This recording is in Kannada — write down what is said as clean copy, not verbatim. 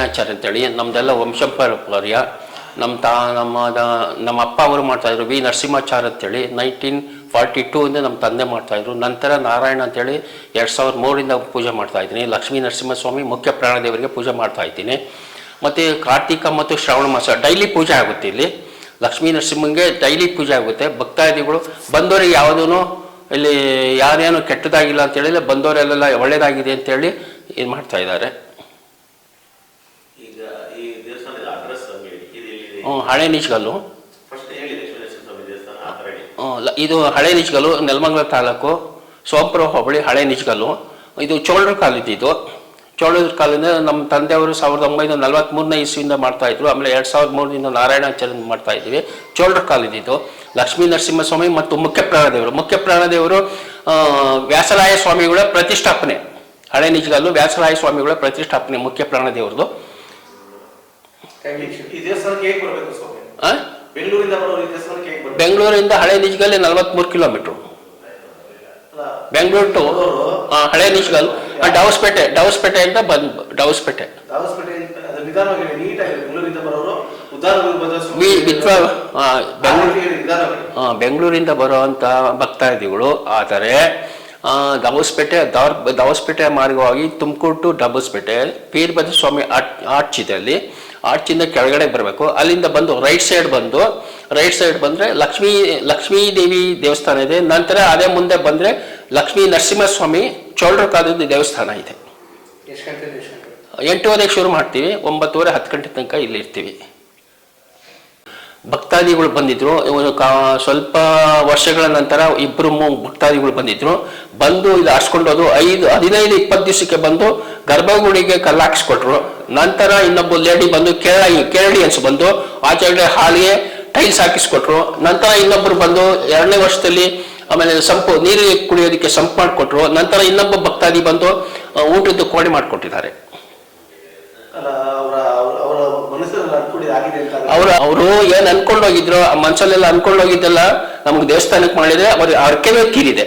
ನಾರಾಯಣಾಚಾರ್ಯ ಅಂತೇಳಿ, ನಮ್ಮದೆಲ್ಲ ವಂಶಪಾರ್ಯ. ನಮ್ಮ ಅಪ್ಪ ಅವರು ಮಾಡ್ತಾಯಿದ್ರು ವಿ ನರಸಿಂಹಾಚಾರ್ಯ ಅಂತೇಳಿ. 1942 ನಮ್ಮ ತಂದೆ ಮಾಡ್ತಾಯಿದ್ರು. ನಂತರ ನಾರಾಯಣ ಅಂತೇಳಿ 2003 ಪೂಜೆ ಮಾಡ್ತಾಯಿದ್ದೀನಿ. ಲಕ್ಷ್ಮೀ ನರಸಿಂಹಸ್ವಾಮಿ ಮುಖ್ಯ ಪ್ರಾಣದೇವರಿಗೆ ಪೂಜೆ ಮಾಡ್ತಾಯಿದ್ದೀನಿ. ಮತ್ತು ಕಾರ್ತಿಕ ಮತ್ತು ಶ್ರಾವಣ ಮಾಸ ಡೈಲಿ ಪೂಜೆ ಆಗುತ್ತೆ. ಇಲ್ಲಿ ಲಕ್ಷ್ಮೀ ನರಸಿಂಹಂಗೆ ಡೈಲಿ ಪೂಜೆ ಆಗುತ್ತೆ. ಭಕ್ತಾದಿಗಳು ಬಂದವರಿಗೆ ಯಾವುದೂ ಇಲ್ಲಿ ಯಾರೇನು ಕೆಟ್ಟದಾಗಿಲ್ಲ ಅಂತೇಳಿ, ಬಂದವರೆಲ್ಲ ಒಳ್ಳೇದಾಗಿದೆ ಅಂತೇಳಿ ಇದು ಮಾಡ್ತಾ ಇದ್ದಾರೆ. ಹಳೆ ನಿಜ್ಗಲ್ಲು, ಇದು ಹಳೆ ನಿಜ್ಗಲ್ಲು, ನೆಲಮಂಗಲ ತಾಲೂಕು, ಸೋಂಪುರ ಹೋಬಳಿ, ಹಳೆ ನಿಜ್ಗಲ್ಲು. ಇದು ಚೋಳರ ಕಾಲದ್ದು. ಚೋಳರ ಕಾಲದಿಂದ ನಮ್ಮ ತಂದೆಯವರು 1943 ಇಸ್ವಿಯಿಂದ ಮಾಡ್ತಾಯಿದ್ರು. ಆಮೇಲೆ 2003 ನಾರಾಯಣಾಚಾರ್ಯ ಮಾಡ್ತಾ ಇದ್ದೀವಿ. ಚೋಳರ ಕಾಲದ್ದು. ಲಕ್ಷ್ಮೀ ನರಸಿಂಹಸ್ವಾಮಿ ಮತ್ತು ಮುಖ್ಯ ಪ್ರಾಣದೇವರು ವ್ಯಾಸರಾಯ ಸ್ವಾಮಿಗಳ ಪ್ರತಿಷ್ಠಾಪನೆ. ಹಳೆ ನಿಜ್ಗಲ್ಲು ವ್ಯಾಸರಾಯ ಸ್ವಾಮಿಗಳ ಪ್ರತಿಷ್ಠಾಪನೆ ಮುಖ್ಯ ಪ್ರಾಣದೇವ್ರದ್ದು. ಬೆಂಗಳೂರಿಂದ ಹಳೆ ನಿಜ್ಗಲ್ 43 ಕಿಲೋಮೀಟರ್. ಬೆಂಗಳೂರು ಟು ಹಳೆ ನಿಜ್ಗಲ್, ಡೌಸ್ಪೇಟೆಯಿಂದ ಡೌಸ್ಪೇಟೆ. ಬೆಂಗಳೂರಿಂದ ಬರುವಂತ ಭಕ್ತಾದಿಗಳು ಆದರೆ ದವಸ್ಪೇಟೆ ಮಾರ್ಗವಾಗಿ Tumakuru to Dabaspete ಪೀರ್ಭದ್ರ Swami arch ಇದೆ. ಅಲ್ಲಿ ಆರ್ಚಿಂದ ಕೆಳಗಡೆ ಬರಬೇಕು. ಅಲ್ಲಿಂದ ಬಂದು ರೈಟ್ ಸೈಡ್ ಬಂದರೆ ಲಕ್ಷ್ಮೀ ದೇವಿ ದೇವಸ್ಥಾನ ಇದೆ. ನಂತರ ಅದೇ ಮುಂದೆ ಬಂದರೆ ಲಕ್ಷ್ಮೀ ನರಸಿಂಹಸ್ವಾಮಿ ಚೋಳರ ಕಾಲದ ದೇವಸ್ಥಾನ ಇದೆ. 8:30 ಶುರು ಮಾಡ್ತೀವಿ, 9:30 10 ಗಂಟೆ ತನಕ ಇಲ್ಲಿ ಇರ್ತೀವಿ. ಭಕ್ತಾದಿಗಳು ಬಂದಿದ್ರು. ಸ್ವಲ್ಪ ವರ್ಷಗಳ ನಂತರ 2-3 ಭಕ್ತಾದಿಗಳು ಬಂದು ಇದು ಆರಿಸ್ಕೊಂಡೋದು 15-20 ದಿವಸಕ್ಕೆ ಬಂದು ಗರ್ಭಗುಡಿಗೆ ಕಲ್ಲಾಕ್ಸ್ಕೊಟ್ರು. ನಂತರ ಇನ್ನೊಬ್ಬ ಲೇಡಿ ಬಂದು ಕೇರಳಿ ಅನ್ಸ್ ಬಂದು ಆಚೆಗಡೆ ಹಾಲಿಗೆ ಟೈಲ್ಸ್ ಹಾಕಿಸ್ಕೊಟ್ರು. ನಂತರ ಇನ್ನೊಬ್ಬರು ಬಂದು 2ನೇ ವರ್ಷದಲ್ಲಿ ಆಮೇಲೆ ನೀರು ಕುಡಿಯೋದಕ್ಕೆ ಸಂಪ್ ಮಾಡಿಕೊಟ್ರು. ನಂತರ ಇನ್ನೊಬ್ಬ ಭಕ್ತಾದಿ ಬಂದು ಊಟದ ಕೋಣೆ ಮಾಡಿಕೊಟ್ಟಿದ್ದಾರೆ. ಅವರು ಏನ್ ಅನ್ಕೊಂಡೋಗಿದ್ರು, ಮನ್ಸಲ್ಲೆಲ್ಲ ಅನ್ಕೊಂಡೋಗಿದ್ದೆಲ್ಲ ನಮ್ಗೆ ದೇವಸ್ಥಾನಕ್ಕೆ ಮಾಡಿದ್ರೆ ಅವ್ರ ಅರ್ಕೆವೇ ತೀರಿದೆ.